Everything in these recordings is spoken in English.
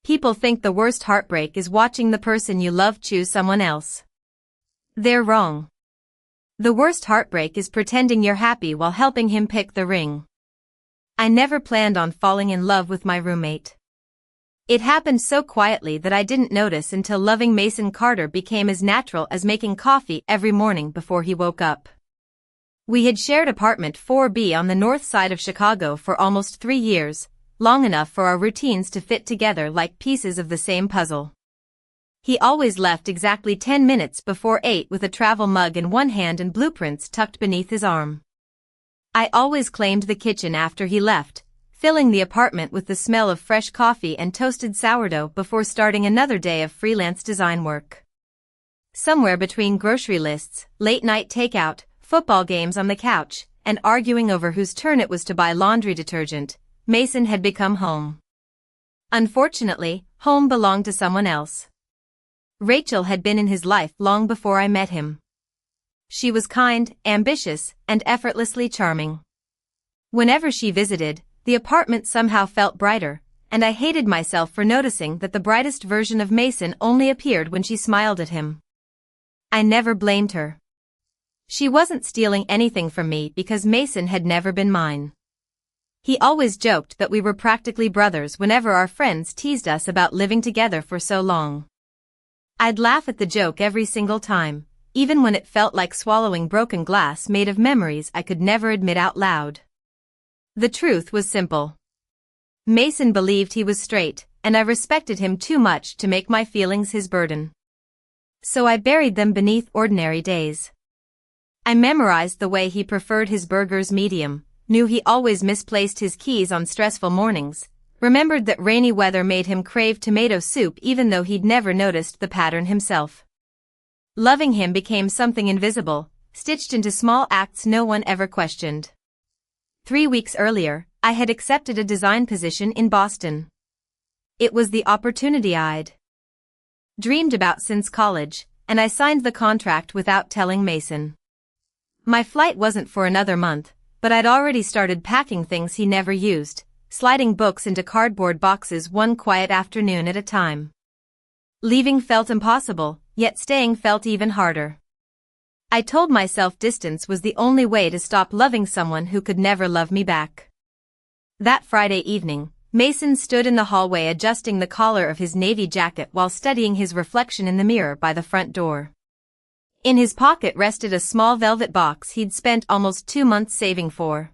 People think the worst heartbreak is watching the person you love choose someone else. They're wrong. The worst heartbreak is pretending you're happy while helping him pick the ring. I never planned on falling in love with my roommate. It happened so quietly that I didn't notice until loving Mason Carter became as natural as making coffee every morning before he woke up. We had shared apartment 4B on the north side of Chicago for almost 3 years, long enough for our routines to fit together like pieces of the same puzzle. He always left exactly 10 minutes before 8 with a travel mug in one hand and blueprints tucked beneath his arm. I always claimed the kitchen after he left, filling the apartment with the smell of fresh coffee and toasted sourdough before starting another day of freelance design work. Somewhere between grocery lists, late-night takeout, football games on the couch, and arguing over whose turn it was to buy laundry detergent, Mason had become home. Unfortunately, home belonged to someone else. Rachel had been in his life long before I met him. She was kind, ambitious, and effortlessly charming. Whenever she visited, the apartment somehow felt brighter, and I hated myself for noticing that the brightest version of Mason only appeared when she smiled at him. I never blamed her. She wasn't stealing anything from me because Mason had never been mine. He always joked that we were practically brothers whenever our friends teased us about living together for so long. I'd laugh at the joke every single time, even when it felt like swallowing broken glass made of memories I could never admit out loud. The truth was simple. Mason believed he was straight, and I respected him too much to make my feelings his burden. So I buried them beneath ordinary days. I memorized the way he preferred his burgers medium, knew he always misplaced his keys on stressful mornings, remembered that rainy weather made him crave tomato soup even though he'd never noticed the pattern himself. Loving him became something invisible, stitched into small acts no one ever questioned. 3 weeks earlier, I had accepted a design position in Boston. It was the opportunity I'd dreamed about since college, and I signed the contract without telling Mason. My flight wasn't for another month, but I'd already started packing things he never used, sliding books into cardboard boxes one quiet afternoon at a time. Leaving felt impossible, yet staying felt even harder. I told myself distance was the only way to stop loving someone who could never love me back. That Friday evening, Mason stood in the hallway adjusting the collar of his navy jacket while studying his reflection in the mirror by the front door. In his pocket rested a small velvet box he'd spent almost 2 months saving for.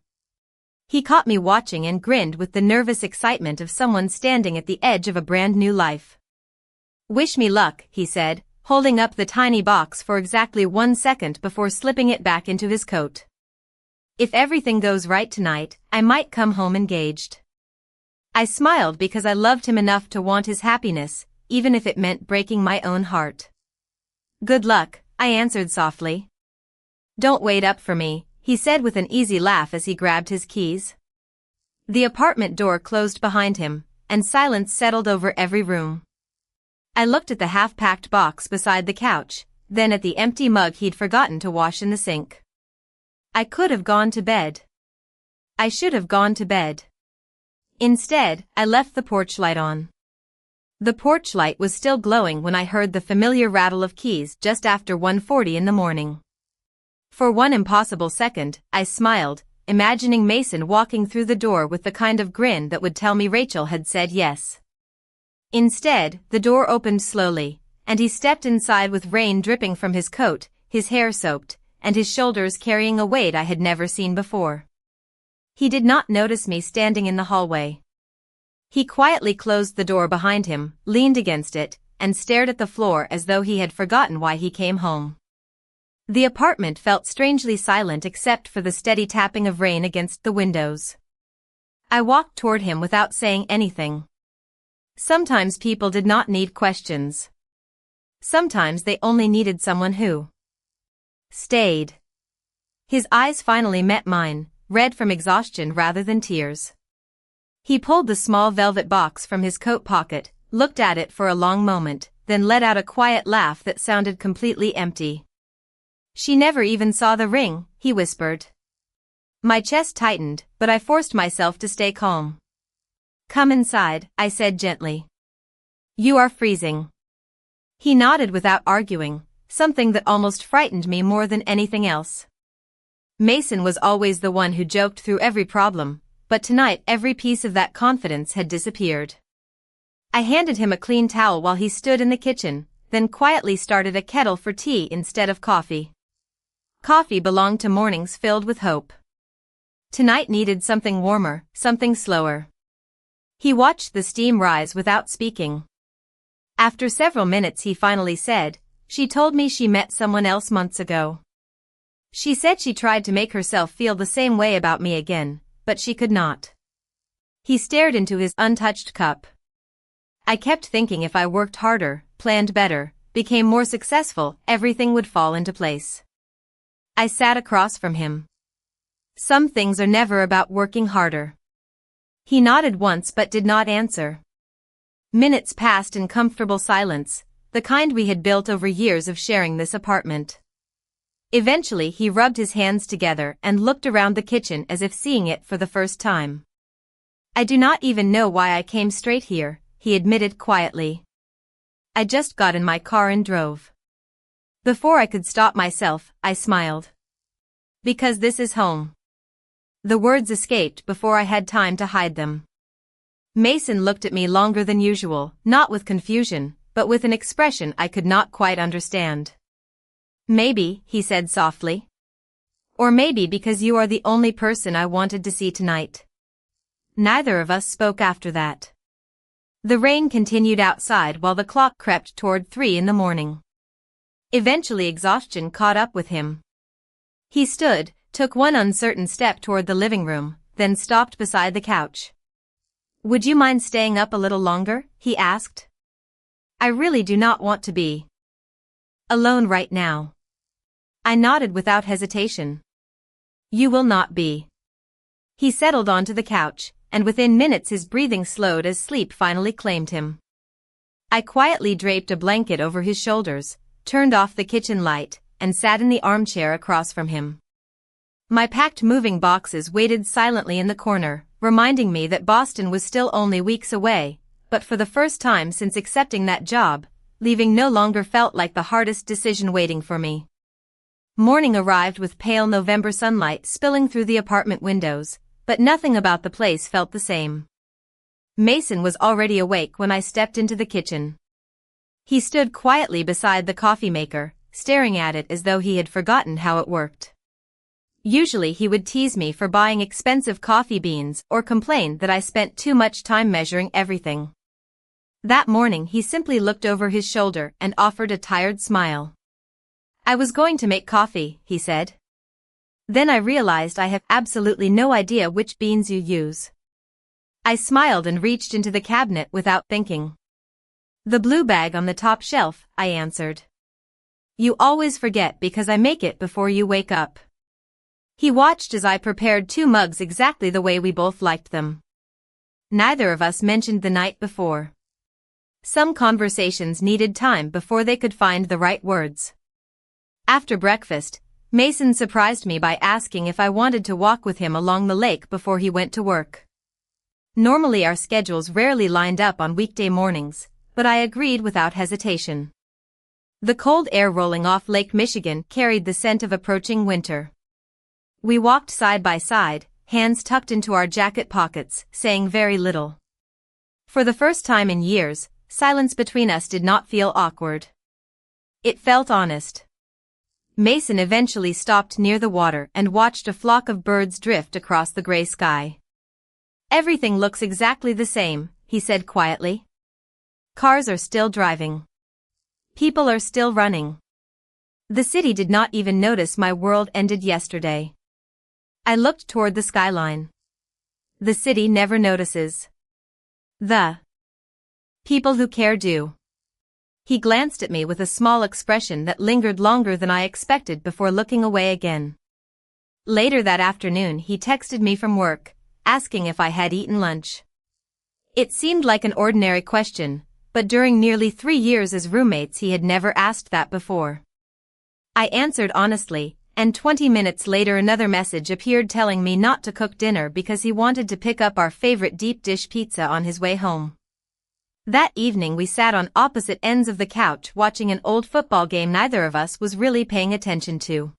He caught me watching and grinned with the nervous excitement of someone standing at the edge of a brand new life. "Wish me luck," he said, holding up the tiny box for exactly 1 second before slipping it back into his coat. "If everything goes right tonight, I might come home engaged." I smiled because I loved him enough to want his happiness, even if it meant breaking my own heart. "Good luck," I answered softly. "Don't wait up for me," he said with an easy laugh as he grabbed his keys. The apartment door closed behind him, and silence settled over every room. I looked at the half-packed box beside the couch, then at the empty mug he'd forgotten to wash in the sink. I could have gone to bed. I should have gone to bed. Instead, I left the porch light on. The porch light was still glowing when I heard the familiar rattle of keys just after 1:40 in the morning. For one impossible second, I smiled, imagining Mason walking through the door with the kind of grin that would tell me Rachel had said yes. Instead, the door opened slowly, and he stepped inside with rain dripping from his coat, his hair soaked, and his shoulders carrying a weight I had never seen before. He did not notice me standing in the hallway. He quietly closed the door behind him, leaned against it, and stared at the floor as though he had forgotten why he came home. The apartment felt strangely silent except for the steady tapping of rain against the windows. I walked toward him without saying anything. Sometimes people did not need questions. Sometimes they only needed someone who stayed. His eyes finally met mine, red from exhaustion rather than tears. He pulled the small velvet box from his coat pocket, looked at it for a long moment, then let out a quiet laugh that sounded completely empty. "She never even saw the ring," he whispered. My chest tightened, but I forced myself to stay calm. "Come inside," I said gently. You are freezing. He nodded without arguing, something that almost frightened me more than anything else. Mason was always the one who joked through every problem, but tonight every piece of that confidence had disappeared. I handed him a clean towel while he stood in the kitchen, then quietly started a kettle for tea instead of coffee. Coffee belonged to mornings filled with hope. Tonight needed something warmer, something slower. He watched the steam rise without speaking. After several minutes he finally said, "She told me she met someone else months ago. She said she tried to make herself feel the same way about me again, but she could not." He stared into his untouched cup. I kept thinking if I worked harder, planned better, became more successful, everything would fall into place. I sat across from him. Some things are never about working harder. He nodded once but did not answer. Minutes passed in comfortable silence, the kind we had built over years of sharing this apartment. Eventually he rubbed his hands together and looked around the kitchen as if seeing it for the first time. "I do not even know why I came straight here," he admitted quietly. "I just got in my car and drove." Before I could stop myself, I smiled. "Because this is home." The words escaped before I had time to hide them. Mason looked at me longer than usual, not with confusion, but with an expression I could not quite understand. "Maybe," he said softly. "Or maybe because you are the only person I wanted to see tonight." Neither of us spoke after that. The rain continued outside while the clock crept toward 3 in the morning. Eventually exhaustion caught up with him. He stood, took one uncertain step toward the living room, then stopped beside the couch. "Would you mind staying up a little longer?" he asked. "I really do not want to be alone right now." I nodded without hesitation. "You will not be." He settled onto the couch, and within minutes his breathing slowed as sleep finally claimed him. I quietly draped a blanket over his shoulders, turned off the kitchen light, and sat in the armchair across from him. My packed moving boxes waited silently in the corner, reminding me that Boston was still only weeks away, but for the first time since accepting that job, leaving no longer felt like the hardest decision waiting for me. Morning arrived with pale November sunlight spilling through the apartment windows, but nothing about the place felt the same. Mason was already awake when I stepped into the kitchen. He stood quietly beside the coffee maker, staring at it as though he had forgotten how it worked. Usually he would tease me for buying expensive coffee beans or complain that I spent too much time measuring everything. That morning he simply looked over his shoulder and offered a tired smile. "I was going to make coffee," he said. "Then I realized I have absolutely no idea which beans you use." I smiled and reached into the cabinet without thinking. "The blue bag on the top shelf," I answered. "You always forget because I make it before you wake up." He watched as I prepared 2 mugs exactly the way we both liked them. Neither of us mentioned the night before. Some conversations needed time before they could find the right words. After breakfast, Mason surprised me by asking if I wanted to walk with him along the lake before he went to work. Normally our schedules rarely lined up on weekday mornings, but I agreed without hesitation. The cold air rolling off Lake Michigan carried the scent of approaching winter. We walked side by side, hands tucked into our jacket pockets, saying very little. For the first time in years, silence between us did not feel awkward. It felt honest. Mason eventually stopped near the water and watched a flock of birds drift across the gray sky. "Everything looks exactly the same," he said quietly. "Cars are still driving. People are still running. The city did not even notice my world ended yesterday." I looked toward the skyline. The city never notices. The people who care do. He glanced at me with a small expression that lingered longer than I expected before looking away again. Later that afternoon he texted me from work, asking if I had eaten lunch. It seemed like an ordinary question, but during nearly 3 years as roommates he had never asked that before. I answered honestly, and 20 minutes later another message appeared telling me not to cook dinner because he wanted to pick up our favorite deep dish pizza on his way home. That evening we sat on opposite ends of the couch watching an old football game neither of us was really paying attention to.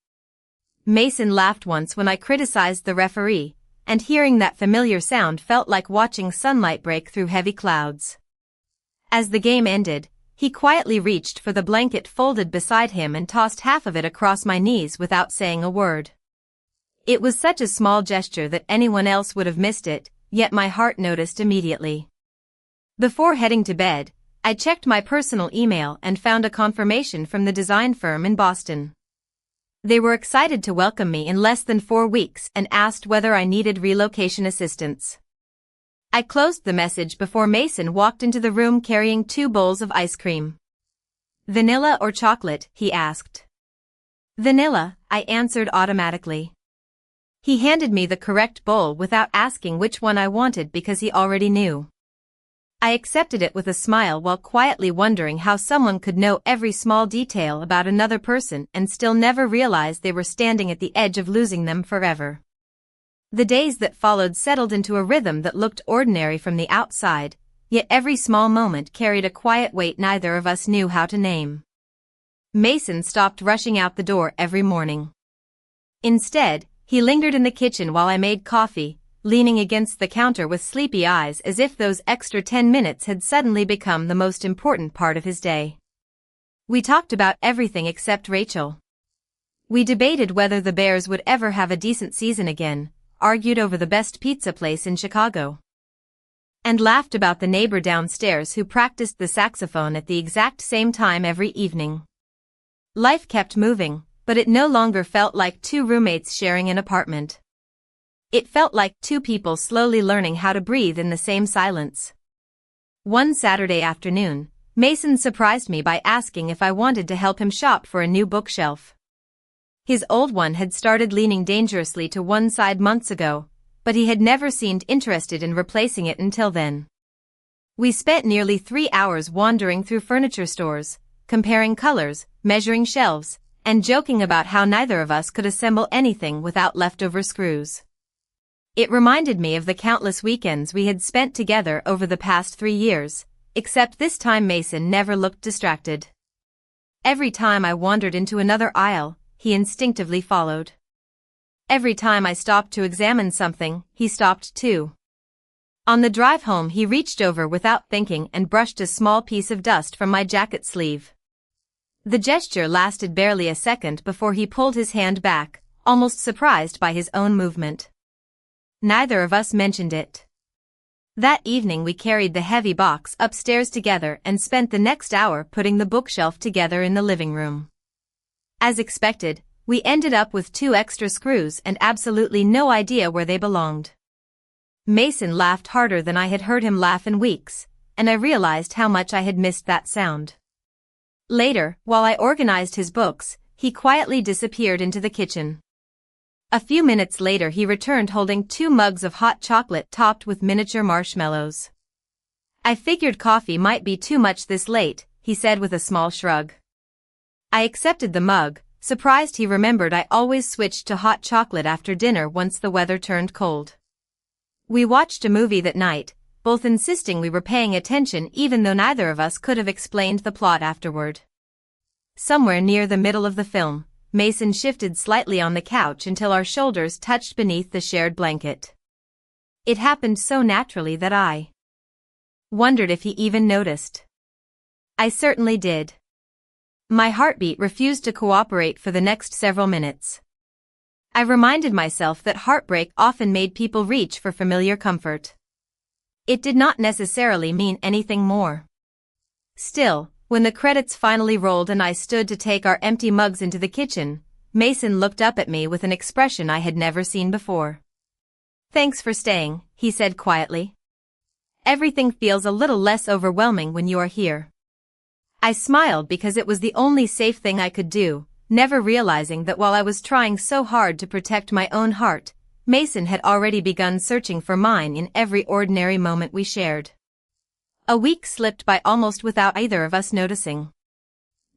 Mason laughed once when I criticized the referee, and hearing that familiar sound felt like watching sunlight break through heavy clouds. As the game ended, he quietly reached for the blanket folded beside him and tossed half of it across my knees without saying a word. It was such a small gesture that anyone else would have missed it, yet my heart noticed immediately. Before heading to bed, I checked my personal email and found a confirmation from the design firm in Boston. They were excited to welcome me in less than 4 weeks and asked whether I needed relocation assistance. I closed the message before Mason walked into the room carrying 2 bowls of ice cream. "Vanilla or chocolate?" he asked. "Vanilla," I answered automatically. He handed me the correct bowl without asking which one I wanted because he already knew. I accepted it with a smile while quietly wondering how someone could know every small detail about another person and still never realize they were standing at the edge of losing them forever. The days that followed settled into a rhythm that looked ordinary from the outside, yet every small moment carried a quiet weight neither of us knew how to name. Mason stopped rushing out the door every morning. Instead, he lingered in the kitchen while I made coffee, leaning against the counter with sleepy eyes as if those extra 10 minutes had suddenly become the most important part of his day. We talked about everything except Rachel. We debated whether the Bears would ever have a decent season again, argued over the best pizza place in Chicago, and laughed about the neighbor downstairs who practiced the saxophone at the exact same time every evening. Life kept moving, but it no longer felt like 2 roommates sharing an apartment. It felt like 2 people slowly learning how to breathe in the same silence. One Saturday afternoon, Mason surprised me by asking if I wanted to help him shop for a new bookshelf. His old one had started leaning dangerously to one side months ago, but he had never seemed interested in replacing it until then. We spent nearly 3 hours wandering through furniture stores, comparing colors, measuring shelves, and joking about how neither of us could assemble anything without leftover screws. It reminded me of the countless weekends we had spent together over the past 3 years, except this time Mason never looked distracted. Every time I wandered into another aisle, he instinctively followed. Every time I stopped to examine something, he stopped too. On the drive home he reached over without thinking and brushed a small piece of dust from my jacket sleeve. The gesture lasted barely a second before he pulled his hand back, almost surprised by his own movement. Neither of us mentioned it. That evening we carried the heavy box upstairs together and spent the next hour putting the bookshelf together in the living room. As expected, we ended up with 2 extra screws and absolutely no idea where they belonged. Mason laughed harder than I had heard him laugh in weeks, and I realized how much I had missed that sound. Later, while I organized his books, he quietly disappeared into the kitchen. A few minutes later he returned holding 2 mugs of hot chocolate topped with miniature marshmallows. "I figured coffee might be too much this late," he said with a small shrug. I accepted the mug, surprised he remembered I always switched to hot chocolate after dinner once the weather turned cold. We watched a movie that night, both insisting we were paying attention even though neither of us could have explained the plot afterward. Somewhere near the middle of the film, Mason shifted slightly on the couch until our shoulders touched beneath the shared blanket. It happened so naturally that I wondered if he even noticed. I certainly did. My heartbeat refused to cooperate for the next several minutes. I reminded myself that heartbreak often made people reach for familiar comfort. It did not necessarily mean anything more. Still, when the credits finally rolled and I stood to take our empty mugs into the kitchen, Mason looked up at me with an expression I had never seen before. "Thanks for staying," he said quietly. "Everything feels a little less overwhelming when you are here." I smiled because it was the only safe thing I could do, never realizing that while I was trying so hard to protect my own heart, Mason had already begun searching for mine in every ordinary moment we shared. A week slipped by almost without either of us noticing.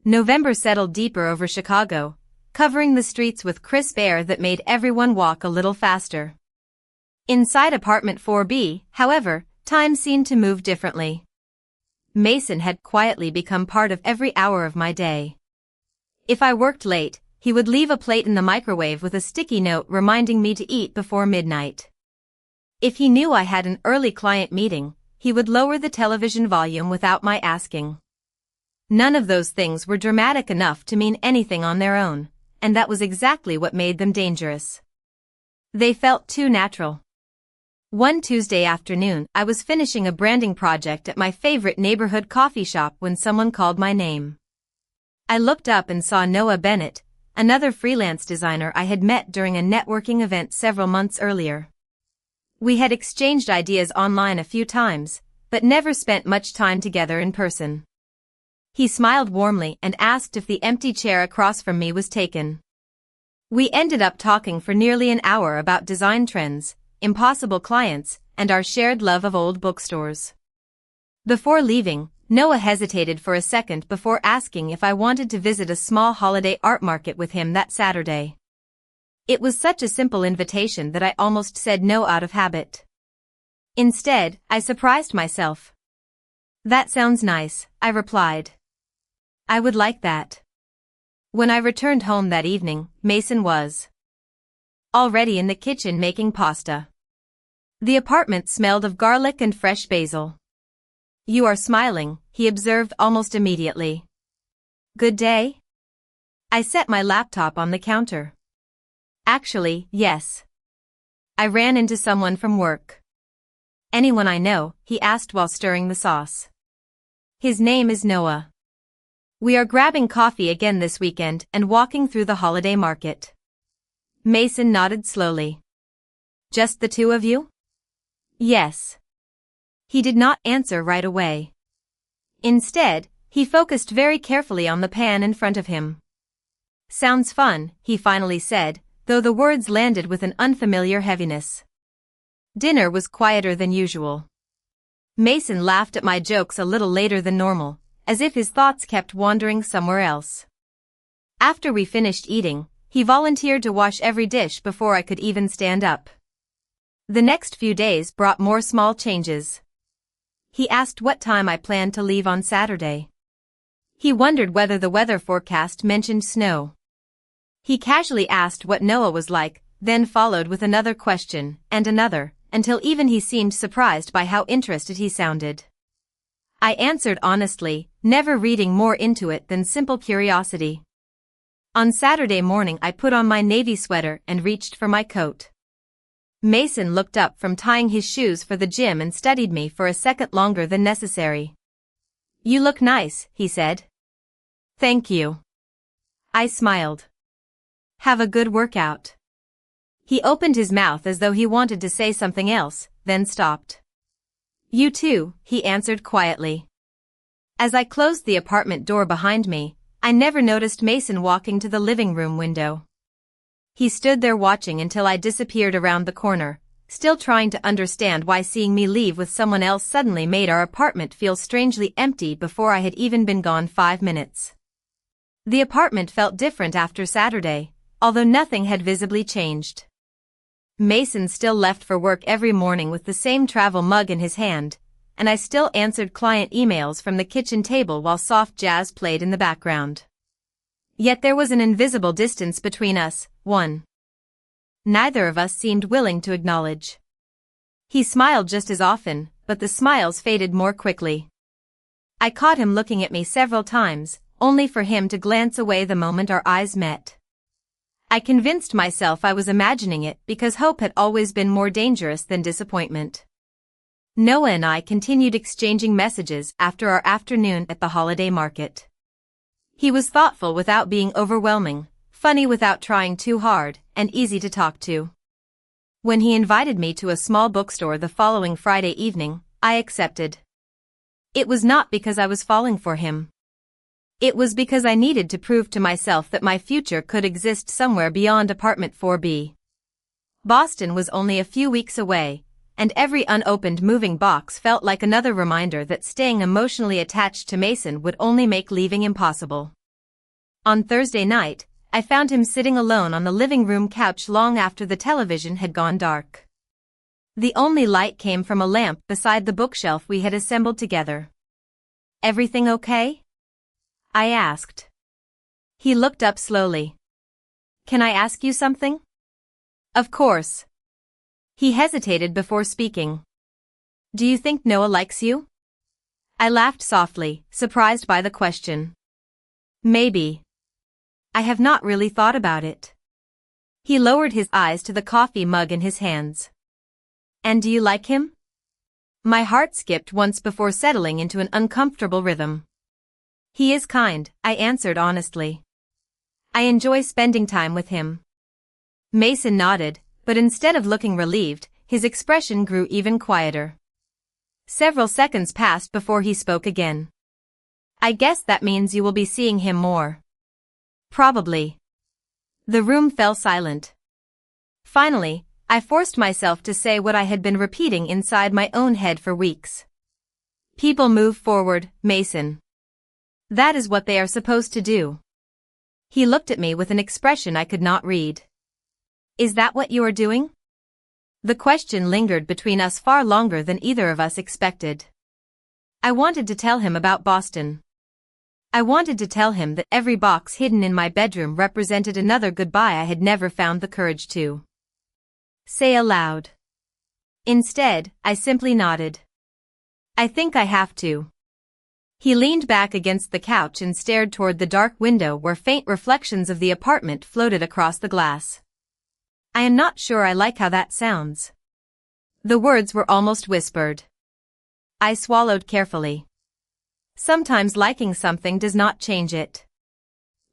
November settled deeper over Chicago, covering the streets with crisp air that made everyone walk a little faster. Inside apartment 4B, however, time seemed to move differently. Mason had quietly become part of every hour of my day. If I worked late, he would leave a plate in the microwave with a sticky note reminding me to eat before midnight. If he knew I had an early client meeting, he would lower the television volume without my asking. None of those things were dramatic enough to mean anything on their own, and that was exactly what made them dangerous. They felt too natural. One Tuesday afternoon, I was finishing a branding project at my favorite neighborhood coffee shop when someone called my name. I looked up and saw Noah Bennett, another freelance designer I had met during a networking event several months earlier. We had exchanged ideas online a few times, but never spent much time together in person. He smiled warmly and asked if the empty chair across from me was taken. We ended up talking for nearly an hour about design trends, impossible clients, and our shared love of old bookstores. Before leaving, Noah hesitated for a second before asking if I wanted to visit a small holiday art market with him that Saturday. It was such a simple invitation that I almost said no out of habit. Instead, I surprised myself. "That sounds nice," I replied. "I would like that." When I returned home that evening, Mason was already in the kitchen making pasta. The apartment smelled of garlic and fresh basil. "You are smiling," he observed almost immediately. "Good day?" I set my laptop on the counter. "Actually, yes. I ran into someone from work." "Anyone I know?" he asked while stirring the sauce. "His name is Noah. We are grabbing coffee again this weekend and walking through the holiday market." Mason nodded slowly. "Just the two of you?" "Yes." He did not answer right away. Instead, he focused very carefully on the pan in front of him. "Sounds fun," he finally said, though the words landed with an unfamiliar heaviness. Dinner was quieter than usual. Mason laughed at my jokes a little later than normal, as if his thoughts kept wandering somewhere else. After we finished eating, he volunteered to wash every dish before I could even stand up. The next few days brought more small changes. He asked what time I planned to leave on Saturday. He wondered whether the weather forecast mentioned snow. He casually asked what Noah was like, then followed with another question, and another, until even he seemed surprised by how interested he sounded. I answered honestly, never reading more into it than simple curiosity. On Saturday morning I put on my navy sweater and reached for my coat. Mason looked up from tying his shoes for the gym and studied me for a second longer than necessary. "You look nice," he said. "Thank you." I smiled. "Have a good workout." He opened his mouth as though he wanted to say something else, then stopped. "You too," he answered quietly. As I closed the apartment door behind me, I never noticed Mason walking to the living room window. He stood there watching until I disappeared around the corner, still trying to understand why seeing me leave with someone else suddenly made our apartment feel strangely empty before I had even been gone 5 minutes. The apartment felt different after Saturday, although nothing had visibly changed. Mason still left for work every morning with the same travel mug in his hand, and I still answered client emails from the kitchen table while soft jazz played in the background. Yet there was an invisible distance between us, one neither of us seemed willing to acknowledge. He smiled just as often, but the smiles faded more quickly. I caught him looking at me several times, only for him to glance away the moment our eyes met. I convinced myself I was imagining it because hope had always been more dangerous than disappointment. Noah and I continued exchanging messages after our afternoon at the holiday market. He was thoughtful without being overwhelming, funny without trying too hard, and easy to talk to. When he invited me to a small bookstore the following Friday evening, I accepted. It was not because I was falling for him. It was because I needed to prove to myself that my future could exist somewhere beyond apartment 4B. Boston was only a few weeks away, and every unopened moving box felt like another reminder that staying emotionally attached to Mason would only make leaving impossible. On Thursday night, I found him sitting alone on the living room couch long after the television had gone dark. The only light came from a lamp beside the bookshelf we had assembled together. Everything okay? I asked. He looked up slowly. Can I ask you something? Of course. He hesitated before speaking. Do you think Noah likes you? I laughed softly, surprised by the question. Maybe. I have not really thought about it. He lowered his eyes to the coffee mug in his hands. And do you like him? My heart skipped once before settling into an uncomfortable rhythm. He is kind, I answered honestly. I enjoy spending time with him. Mason nodded, but instead of looking relieved, his expression grew even quieter. Several seconds passed before he spoke again. I guess that means you will be seeing him more. Probably. The room fell silent. Finally, I forced myself to say what I had been repeating inside my own head for weeks. People move forward, Mason. That is what they are supposed to do. He looked at me with an expression I could not read. Is that what you are doing? The question lingered between us far longer than either of us expected. I wanted to tell him about Boston. I wanted to tell him that every box hidden in my bedroom represented another goodbye I had never found the courage to say aloud. Instead, I simply nodded. I think I have to. He leaned back against the couch and stared toward the dark window where faint reflections of the apartment floated across the glass. I am not sure I like how that sounds. The words were almost whispered. I swallowed carefully. Sometimes liking something does not change it.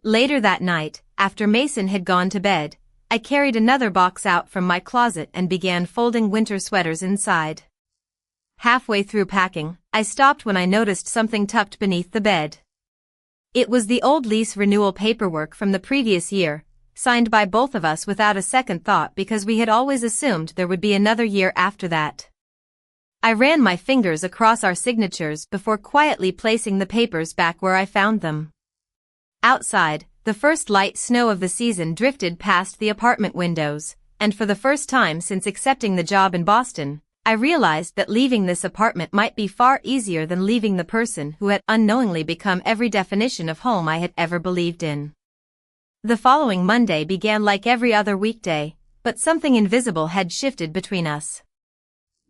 Later that night, after Mason had gone to bed, I carried another box out from my closet and began folding winter sweaters inside. Halfway through packing, I stopped when I noticed something tucked beneath the bed. It was the old lease renewal paperwork from the previous year, signed by both of us without a second thought because we had always assumed there would be another year after that. I ran my fingers across our signatures before quietly placing the papers back where I found them. Outside, the first light snow of the season drifted past the apartment windows, and for the first time since accepting the job in Boston, I realized that leaving this apartment might be far easier than leaving the person who had unknowingly become every definition of home I had ever believed in. The following Monday began like every other weekday, but something invisible had shifted between us.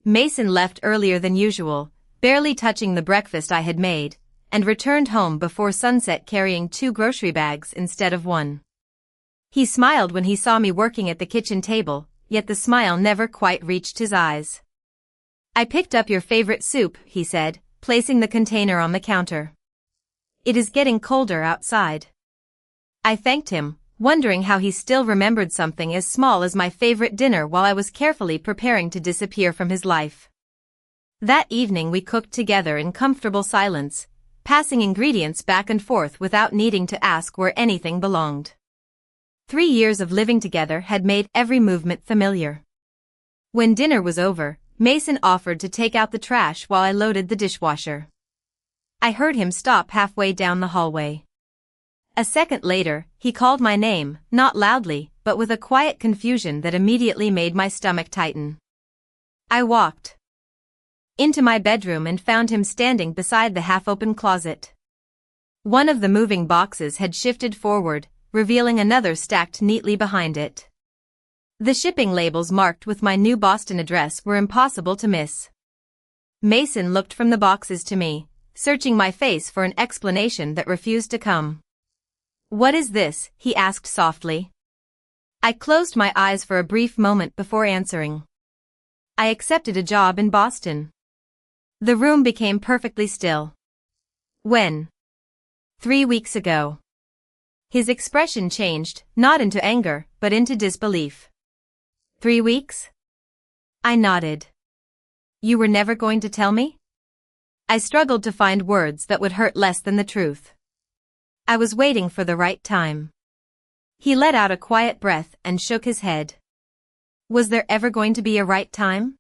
Mason left earlier than usual, barely touching the breakfast I had made, and returned home before sunset carrying 2 grocery bags instead of 1. He smiled when he saw me working at the kitchen table, yet the smile never quite reached his eyes. I picked up your favorite soup, he said, placing the container on the counter. It is getting colder outside. I thanked him, wondering how he still remembered something as small as my favorite dinner while I was carefully preparing to disappear from his life. That evening we cooked together in comfortable silence, passing ingredients back and forth without needing to ask where anything belonged. 3 years of living together had made every movement familiar. When dinner was over, Mason offered to take out the trash while I loaded the dishwasher. I heard him stop halfway down the hallway. A second later, he called my name, not loudly, but with a quiet confusion that immediately made my stomach tighten. I walked into my bedroom and found him standing beside the half-open closet. One of the moving boxes had shifted forward, revealing another stacked neatly behind it. The shipping labels marked with my new Boston address were impossible to miss. Mason looked from the boxes to me, searching my face for an explanation that refused to come. What is this? He asked softly. I closed my eyes for a brief moment before answering. I accepted a job in Boston. The room became perfectly still. When? 3 weeks ago. His expression changed, not into anger, but into disbelief. 3 weeks? I nodded. You were never going to tell me? I struggled to find words that would hurt less than the truth. I was waiting for the right time. He let out a quiet breath and shook his head. Was there ever going to be a right time?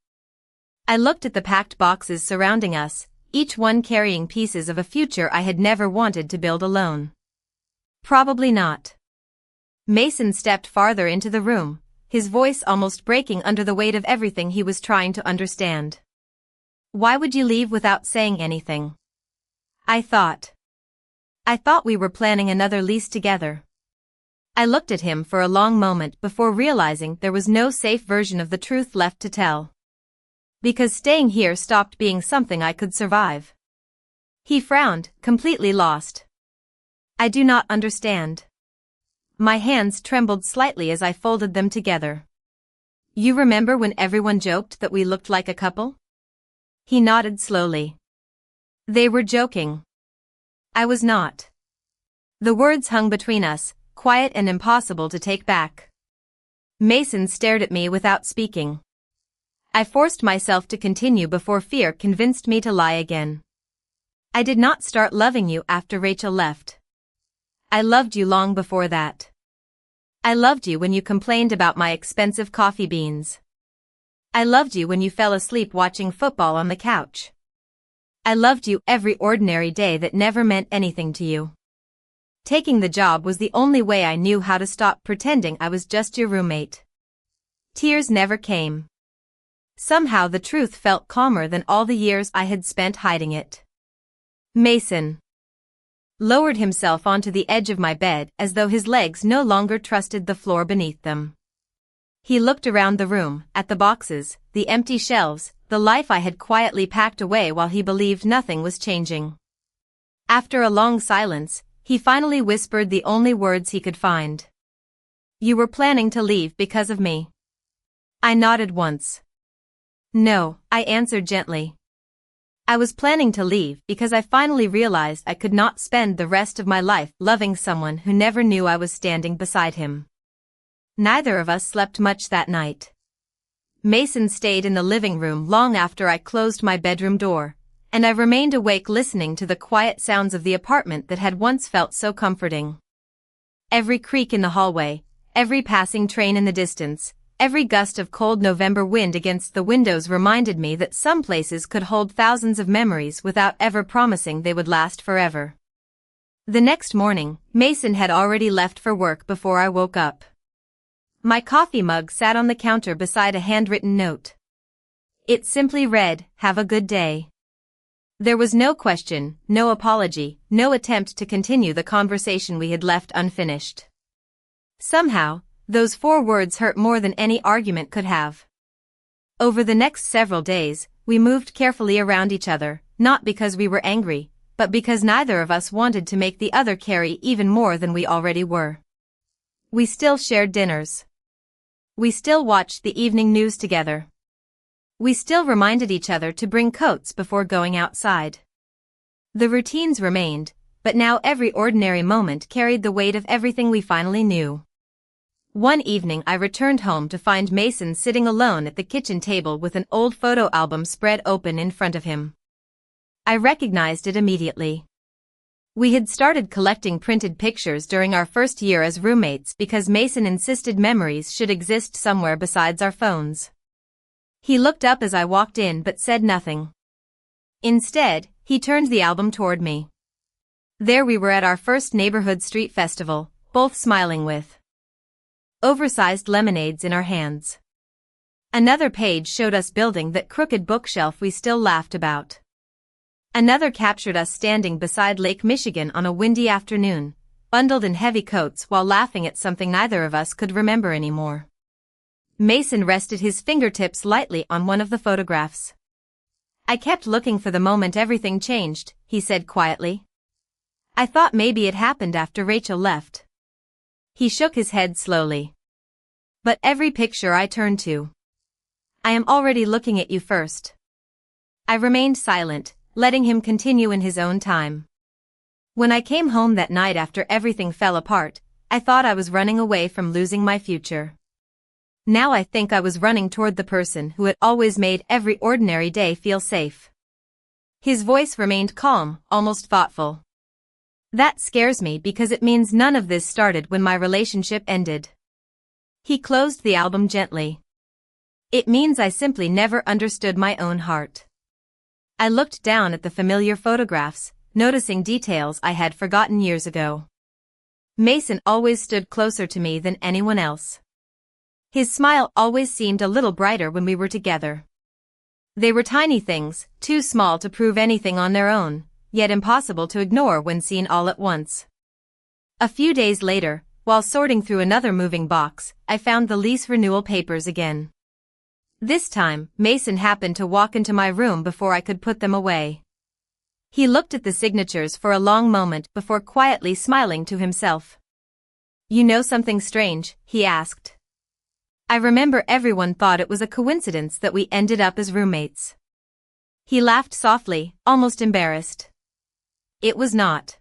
I looked at the packed boxes surrounding us, each one carrying pieces of a future I had never wanted to build alone. Probably not. Mason stepped farther into the room, his voice almost breaking under the weight of everything he was trying to understand. Why would you leave without saying anything? I thought. I thought we were planning another lease together. I looked at him for a long moment before realizing there was no safe version of the truth left to tell. Because staying here stopped being something I could survive. He frowned, completely lost. I do not understand. My hands trembled slightly as I folded them together. You remember when everyone joked that we looked like a couple? He nodded slowly. They were joking. I was not. The words hung between us, quiet and impossible to take back. Mason stared at me without speaking. I forced myself to continue before fear convinced me to lie again. I did not start loving you after Rachel left. I loved you long before that. I loved you when you complained about my expensive coffee beans. I loved you when you fell asleep watching football on the couch. I loved you every ordinary day that never meant anything to you. Taking the job was the only way I knew how to stop pretending I was just your roommate. Tears never came. Somehow the truth felt calmer than all the years I had spent hiding it. Mason lowered himself onto the edge of my bed as though his legs no longer trusted the floor beneath them. He looked around the room, at the boxes, the empty shelves, the life I had quietly packed away while he believed nothing was changing. After a long silence, he finally whispered the only words he could find. You were planning to leave because of me. I nodded once. No, I answered gently. I was planning to leave because I finally realized I could not spend the rest of my life loving someone who never knew I was standing beside him. Neither of us slept much that night. Mason stayed in the living room long after I closed my bedroom door, and I remained awake listening to the quiet sounds of the apartment that had once felt so comforting. Every creak in the hallway, every passing train in the distance, every gust of cold November wind against the windows reminded me that some places could hold thousands of memories without ever promising they would last forever. The next morning, Mason had already left for work before I woke up. My coffee mug sat on the counter beside a handwritten note. It simply read, "Have a good day." There was no question, no apology, no attempt to continue the conversation we had left unfinished. Somehow, those 4 words hurt more than any argument could have. Over the next several days, we moved carefully around each other, not because we were angry, but because neither of us wanted to make the other carry even more than we already were. We still shared dinners. We still watched the evening news together. We still reminded each other to bring coats before going outside. The routines remained, but now every ordinary moment carried the weight of everything we finally knew. One evening I returned home to find Mason sitting alone at the kitchen table with an old photo album spread open in front of him. I recognized it immediately. We had started collecting printed pictures during our first year as roommates because Mason insisted memories should exist somewhere besides our phones. He looked up as I walked in but said nothing. Instead, he turned the album toward me. There we were at our first neighborhood street festival, both smiling with oversized lemonades in our hands. Another page showed us building that crooked bookshelf we still laughed about. Another captured us standing beside Lake Michigan on a windy afternoon, bundled in heavy coats while laughing at something neither of us could remember anymore. Mason rested his fingertips lightly on one of the photographs. I kept looking for the moment everything changed, he said quietly. I thought maybe it happened after Rachel left. He shook his head slowly. But every picture I turned to. I am already looking at you first. I remained silent, letting him continue in his own time. When I came home that night after everything fell apart, I thought I was running away from losing my future. Now I think I was running toward the person who had always made every ordinary day feel safe. His voice remained calm, almost thoughtful. That scares me because it means none of this started when my relationship ended. He closed the album gently. It means I simply never understood my own heart. I looked down at the familiar photographs, noticing details I had forgotten years ago. Mason always stood closer to me than anyone else. His smile always seemed a little brighter when we were together. They were tiny things, too small to prove anything on their own, yet impossible to ignore when seen all at once. A few days later, while sorting through another moving box, I found the lease renewal papers again. This time, Mason happened to walk into my room before I could put them away. He looked at the signatures for a long moment before quietly smiling to himself. "You know something strange?" he asked. "I remember everyone thought it was a coincidence that we ended up as roommates." He laughed softly, almost embarrassed. "It was not."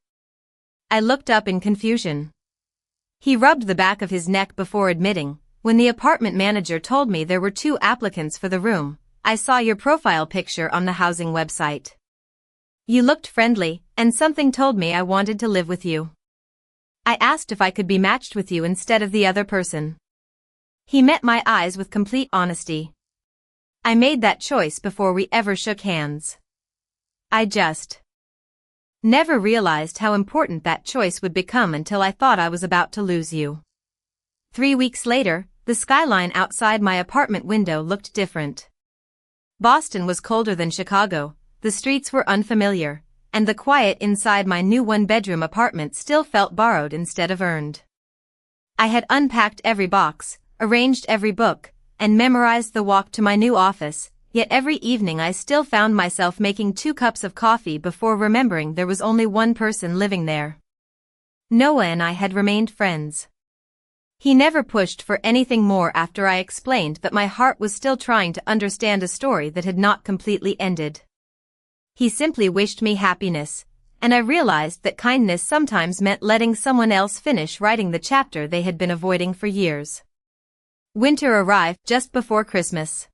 I looked up in confusion. He rubbed the back of his neck before admitting, "When the apartment manager told me there were 2 applicants for the room, I saw your profile picture on the housing website. You looked friendly, and something told me I wanted to live with you. I asked if I could be matched with you instead of the other person." He met my eyes with complete honesty. "I made that choice before we ever shook hands. I just never realized how important that choice would become until I thought I was about to lose you." 3 weeks later, the skyline outside my apartment window looked different. Boston was colder than Chicago, the streets were unfamiliar, and the quiet inside my new one-bedroom apartment still felt borrowed instead of earned. I had unpacked every box, arranged every book, and memorized the walk to my new office, yet every evening I still found myself making 2 cups of coffee before remembering there was only one person living there. Noah and I had remained friends. He never pushed for anything more after I explained that my heart was still trying to understand a story that had not completely ended. He simply wished me happiness, and I realized that kindness sometimes meant letting someone else finish writing the chapter they had been avoiding for years. Winter arrived just before Christmas.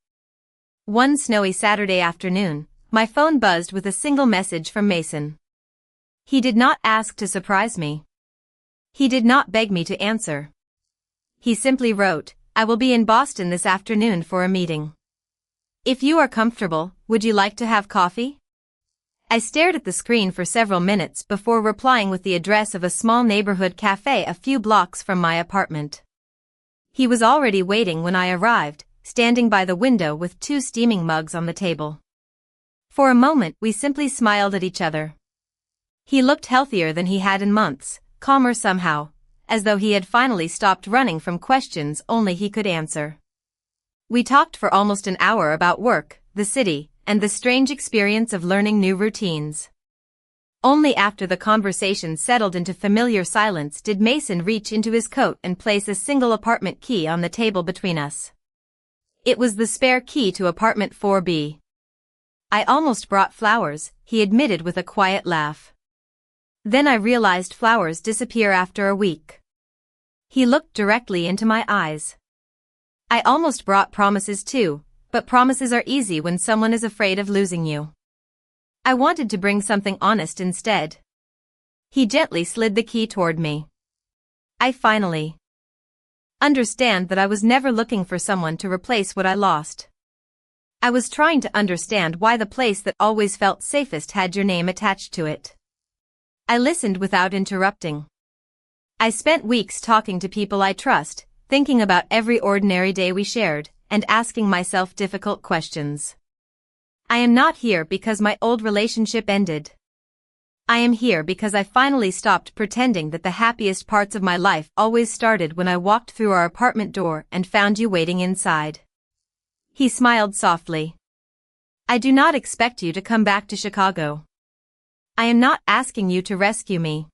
One snowy Saturday afternoon, my phone buzzed with a single message from Mason. He did not ask to surprise me. He did not beg me to answer. He simply wrote, "I will be in Boston this afternoon for a meeting. If you are comfortable, would you like to have coffee?" I stared at the screen for several minutes before replying with the address of a small neighborhood cafe a few blocks from my apartment. He was already waiting when I arrived, standing by the window with 2 steaming mugs on the table. For a moment we simply smiled at each other. He looked healthier than he had in months, calmer somehow, as though he had finally stopped running from questions only he could answer. We talked for almost an hour about work, the city, and the strange experience of learning new routines. Only after the conversation settled into familiar silence did Mason reach into his coat and place a single apartment key on the table between us. It was the spare key to apartment 4B. "I almost brought flowers," he admitted with a quiet laugh. Then I realized flowers disappear after a week. He looked directly into my eyes. "I almost brought promises too, but promises are easy when someone is afraid of losing you. I wanted to bring something honest instead." He gently slid the key toward me. I finally understand that I was never looking for someone to replace what I lost. I was trying to understand why the place that always felt safest had your name attached to it. I listened without interrupting. I spent weeks talking to people I trust, thinking about every ordinary day we shared, and asking myself difficult questions. I am not here because my old relationship ended. I am here because I finally stopped pretending that the happiest parts of my life always started when I walked through our apartment door and found you waiting inside. He smiled softly. "I do not expect you to come back to Chicago. I am not asking you to rescue me.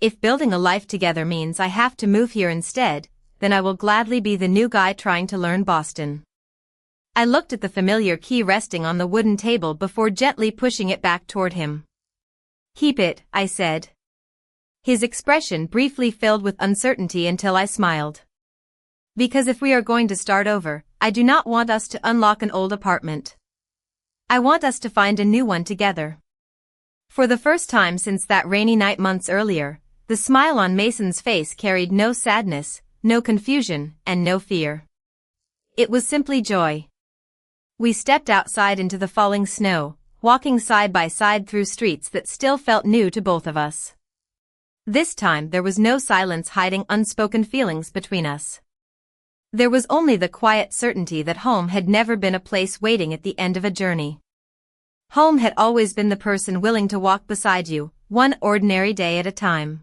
If building a life together means I have to move here instead, then I will gladly be the new guy trying to learn Boston." I looked at the familiar key resting on the wooden table before gently pushing it back toward him. "Keep it," I said. His expression briefly filled with uncertainty until I smiled. "Because if we are going to start over, I do not want us to unlock an old apartment. I want us to find a new one together." For the first time since that rainy night months earlier, the smile on Mason's face carried no sadness, no confusion, and no fear. It was simply joy. We stepped outside into the falling snow, walking side by side through streets that still felt new to both of us. This time there was no silence hiding unspoken feelings between us. There was only the quiet certainty that home had never been a place waiting at the end of a journey. Home had always been the person willing to walk beside you, one ordinary day at a time.